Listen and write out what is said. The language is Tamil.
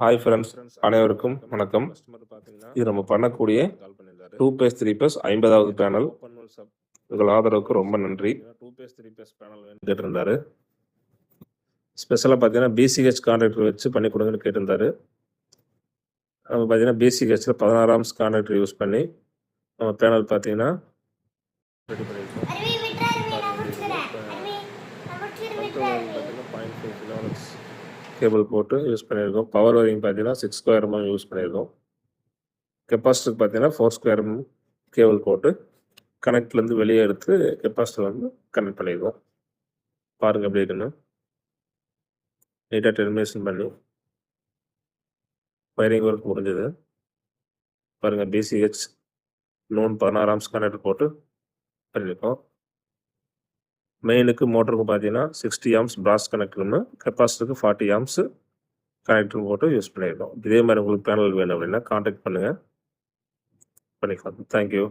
ஹாய் ஃப்ரெண்ட்ஸ், அனைவருக்கும் வணக்கம். இது நம்ம பண்ணக்கூடிய 2 பேஸ் 3 பேஸ் 50வது பேனல். உங்கள் ஆதரவுக்கு ரொம்ப நன்றி. கேட்டிருந்தாரு. ஸ்பெஷலாக பார்த்தீங்கன்னா பிசிஹெச் கான்ட்ராக்டர் வச்சு பண்ணி கொடுங்கன்னு கேட்டிருந்தாரு. நம்ம பார்த்தீங்கன்னா பிசிஹெச்சில் 16 ஆம்ஸ் கான்ட்ராக்டர் யூஸ் பண்ணி நம்ம பேனல் பார்த்தீங்கன்னா ரெடி பண்ணியிருக்கோம். கேபிள் போட்டு யூஸ் பண்ணியிருக்கோம். பவர் வயரிங் பார்த்தீங்கன்னா 6 ஸ்கொயர் mm யூஸ் பண்ணியிருக்கோம். கெப்பாசிட்டருக்கு பார்த்தீங்கன்னா 4 ஸ்கொயர் mm கேபிள் போட்டு கனெக்ட்லேருந்து வெளியே எடுத்து கெப்பாசிட்டர் வந்து கனெக்ட் பண்ணியிருக்கோம். பாருங்கள் எப்படி இருக்குன்னு. நீட்டாக டெர்மினேஷன் பண்ணி வயரிங் ஒர்க் முடிஞ்சது. பாருங்கள், பிசிஹெச் நோன் 16 ஆம்ஸ் கனெக்டர் போட்டு பண்ணியிருக்கோம். மெயினுக்கு மோட்டருக்கு பார்த்தீங்கன்னா 60 ஆம்ஸ் பிராஸ் கனெக்டர்னு, கெப்பாசிட்டருக்கு 40 ஆம்ஸ் கனெக்டர் போட்டு யூஸ் பண்ணியிருக்கோம். இதே மாதிரி உங்களுக்கு பேனல் வேணும் அப்படின்னா கான்டாக்ட் பண்ணுங்கள், பண்ணிக்கலாம். தேங்க்யூ.